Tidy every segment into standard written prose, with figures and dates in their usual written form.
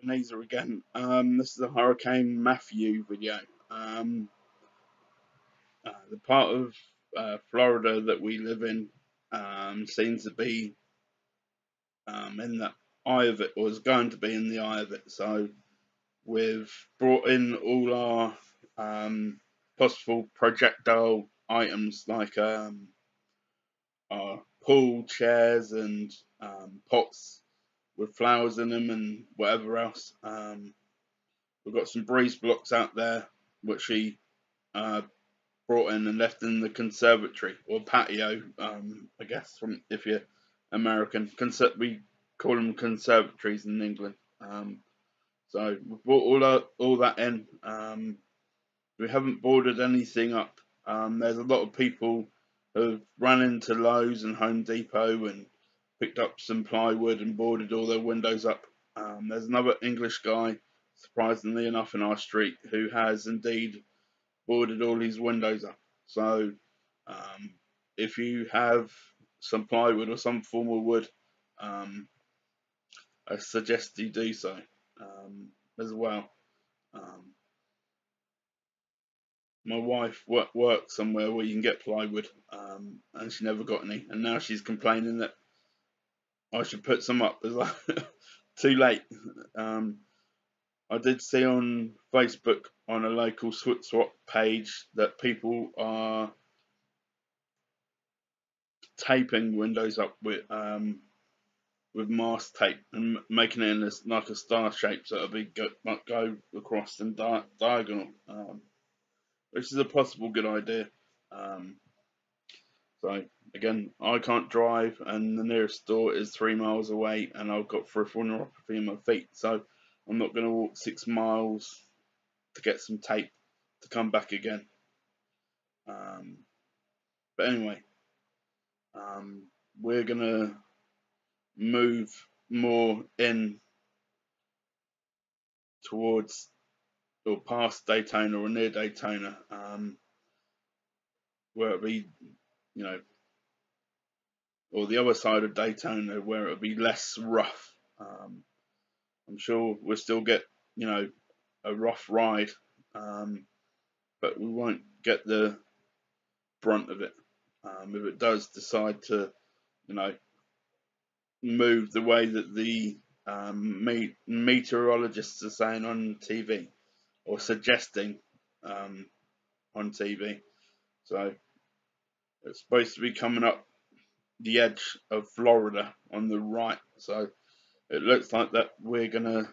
Ebenezer again. This is a Hurricane Matthew video. The part of Florida that we live in seems to be in the eye of it, or is going to be in the eye of it. So we've brought in all our possible projectile items like our pool chairs and pots with flowers in them and whatever else. We've got some breeze blocks out there, which he uh, brought in and left in the conservatory or patio, I guess, from if you're American. We call them conservatories in England. So we brought all that in. We haven't boarded anything up. There's a lot of people who've run into Lowe's and Home Depot and picked up some plywood and boarded all their windows up. There's another English guy, surprisingly enough, in our street who has indeed boarded all his windows up. So, um, if you have some plywood or some form of wood, um, I suggest you do so as well. Um, my wife works somewhere where you can get plywood, and she never got any, and now she's complaining that I should put some up. It's like too late. Um, I did see on Facebook on a local Swap Swap page that people are taping windows up with mask tape and making it in this like a star shape, so it'll be go across and diagonal, which is a possible good idea. Um, so again, I can't drive, and the nearest store is 3 miles away, and I've got peripheral neuropathy in my feet, so I'm not going to walk 6 miles to get some tape to come back again. Um, but anyway, we're gonna move more in towards or past Daytona or near Daytona, where it'll be, you know, or the other side of Daytona where it'll be less rough. I'm sure we'll still get, you know, a rough ride, but we won't get the brunt of it. If it does decide to, you know, move the way that the meteorologists are saying on TV or suggesting um, on TV. So it's supposed to be coming up the edge of Florida on the right. So it looks like that we're gonna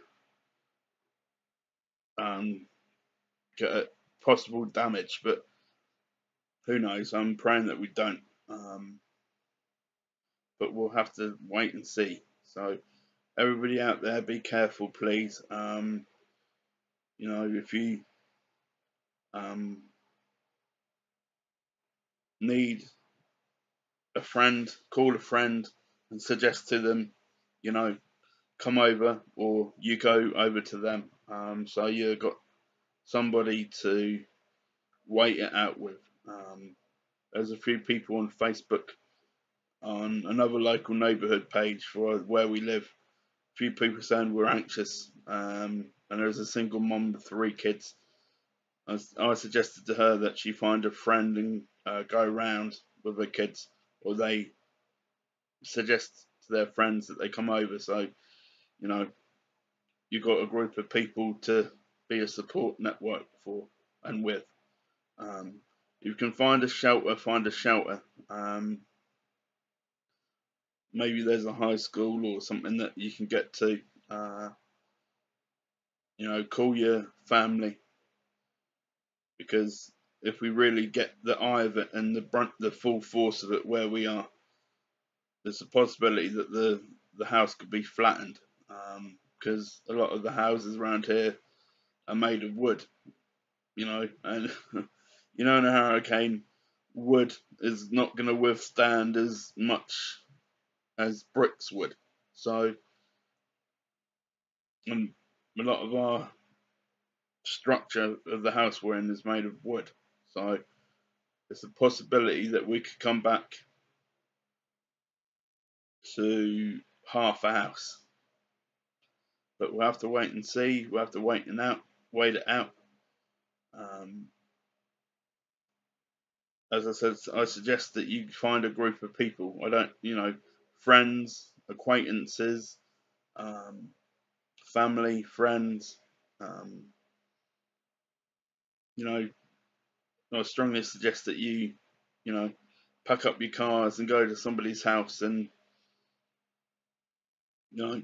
get a possible damage, but who knows? I'm praying that we don't. But we'll have to wait and see. So everybody out there, be careful, please. You know, if you um, need a friend, call a friend and suggest to them, you know, come over or you go over to them. So you've got somebody to wait it out with. There's a few people on Facebook on another local neighbourhood page for where we live. A few people saying we're anxious, and there's a single mom with 3 kids. I suggested to her that she find a friend and go around with her kids, or they suggest to their friends that they come over. So you know you've got a group of people to be a support network for and with. Um, you can find a shelter, find a shelter. Maybe there's a high school or something that you can get to. Uh, you know, call your family, because if we really get the eye of it and the full force of it where we are, there's a possibility that the house could be flattened, because a lot of the houses around here are made of wood, you know, and you know in a hurricane, wood is not going to withstand as much as bricks would. So, and a lot of our structure of the house we're in is made of wood. So, it's a possibility that we could come back to half a house. but we'll have to wait and see. We'll have to wait it out. Um, as I said, I suggest that you find a group of people. I don't, friends, acquaintances, um, family, friends. Um, you know, I strongly suggest that you know, pack up your cars and go to somebody's house and, you know,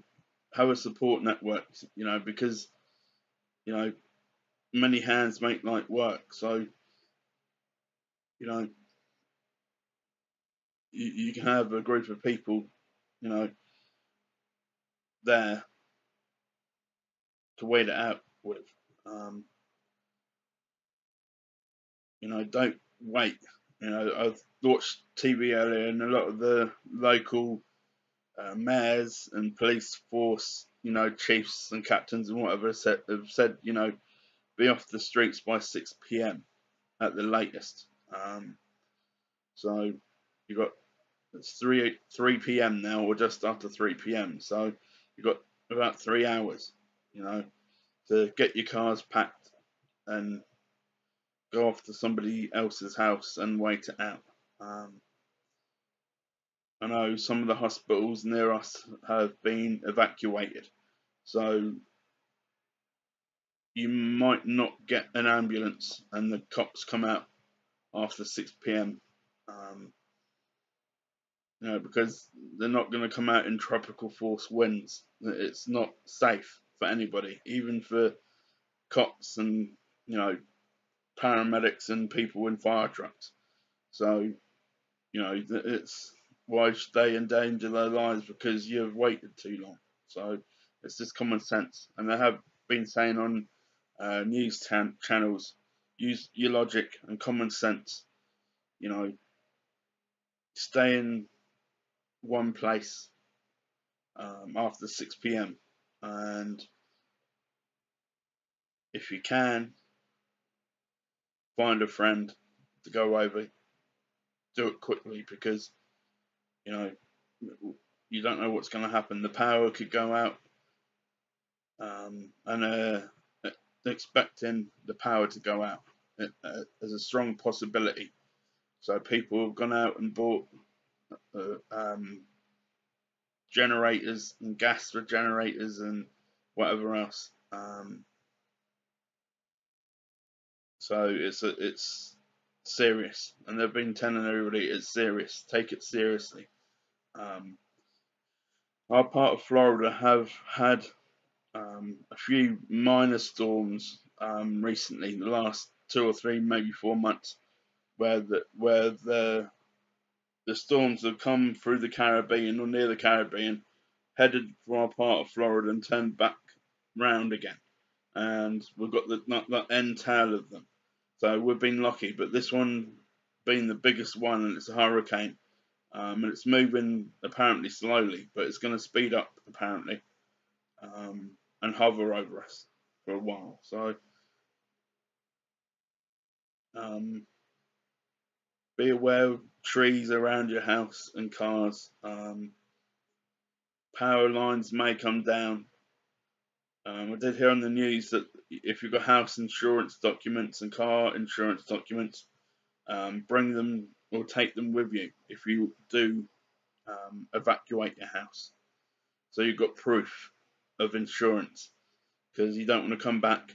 have a support network. Because you know, many hands make light work. So, you know, you can have a group of people, you know, there to wait it out with. Um, don't wait. I've watched TV earlier, and a lot of the local mayors and police force, chiefs and captains and whatever have said, be off the streets by 6 p.m. at the latest. So you've got it's 3 p.m. now, or just after 3 p.m. So you've got about 3 hours, to get your cars packed and go off to somebody else's house and wait it out. Um, I know some of the hospitals near us have been evacuated, so you might not get an ambulance and the cops come out after 6 p.m. Um, because they're not going to come out in tropical force winds. It's not safe for anybody, even for cops and you know paramedics and people in fire trucks. So it's why should they endanger their lives because you've waited too long? So it's just common sense, and they have been saying on news channels, use your logic and common sense. You know, stay in one place after 6 p.m. and if you can, find a friend to go over. Do it quickly because you know you don't know what's going to happen. The power could go out, and expecting the power to go out as a strong possibility. So people have gone out and bought generators and gas for generators and whatever else. So it's serious, and they've been telling everybody it's serious. Take it seriously. Um, our part of Florida have had a few minor storms recently, the last 2 or 3, maybe 4 months, where the storms have come through the Caribbean or near the Caribbean, headed for our part of Florida and turned back round again, and we've got the end tail of them. So we've been lucky, but this one being the biggest one, and it's a hurricane, and it's moving apparently slowly, but it's going to speed up apparently, and hover over us for a while. So um, be aware of trees around your house and cars. Power lines may come down. I did hear on the news that if you've got house insurance documents and car insurance documents, bring them or take them with you if you do evacuate your house. So you've got proof of insurance because you don't want to come back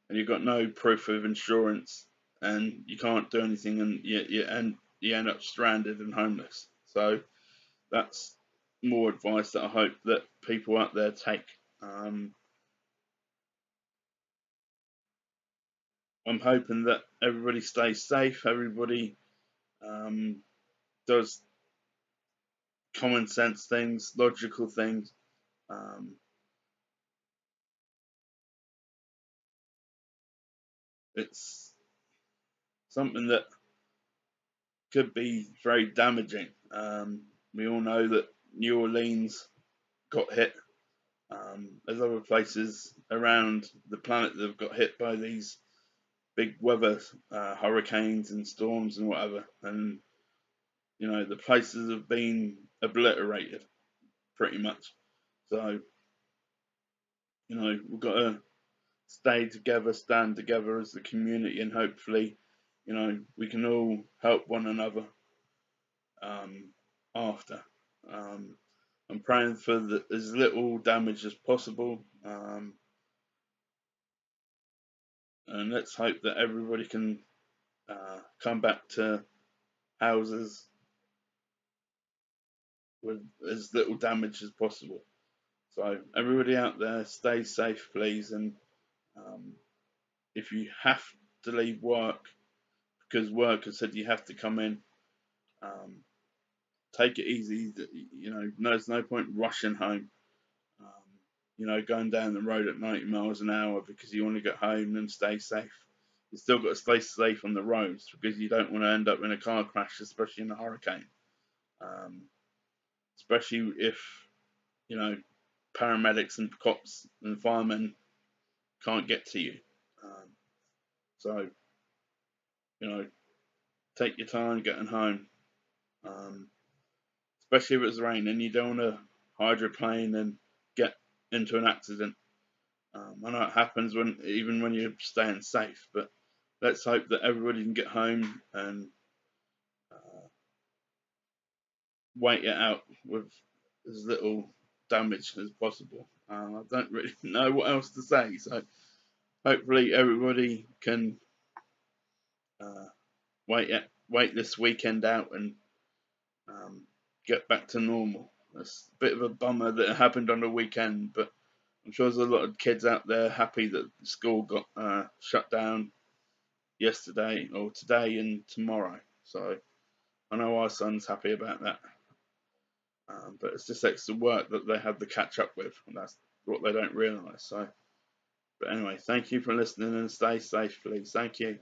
and you've got no proof of insurance and you can't do anything and you end up stranded and homeless. So that's more advice that I hope that people out there take. Um, I'm hoping that everybody stays safe, everybody um, does common sense things, logical things. Um, it's something that could be very damaging. We all know that New Orleans got hit. There's other places around the planet that have got hit by these big weather hurricanes and storms and whatever. And the places have been obliterated pretty much. So we've got to stay together, stand together as a community, and hopefully, we can all help one another um, after. Um, I'm praying for as little damage as possible, and let's hope that everybody can come back to houses with as little damage as possible. So everybody out there, stay safe, please. And um, if you have to leave work because work has said you have to come in, um, take it easy. There's no point rushing home. Going down the road at 90 miles an hour because you want to get home and stay safe. You still got to stay safe on the roads because you don't want to end up in a car crash, especially in a hurricane. Um, especially if you know paramedics and cops and firemen can't get to you. Um, so you know, take your time getting home, um, especially if it's raining. You don't want to hydroplane and get into an accident. I know it happens even when you're staying safe, but let's hope that everybody can get home and uh, wait it out with as little damage as possible. I don't really know what else to say, so hopefully everybody can uh, wait this weekend out and um, get back to normal. It's a bit of a bummer that it happened on the weekend, but I'm sure there's a lot of kids out there happy that school got shut down yesterday or today and tomorrow. So I know our son's happy about that. But it's just extra work that they have to catch up with, and that's what they don't realise. So, but anyway, thank you for listening and stay safe, please. Thank you.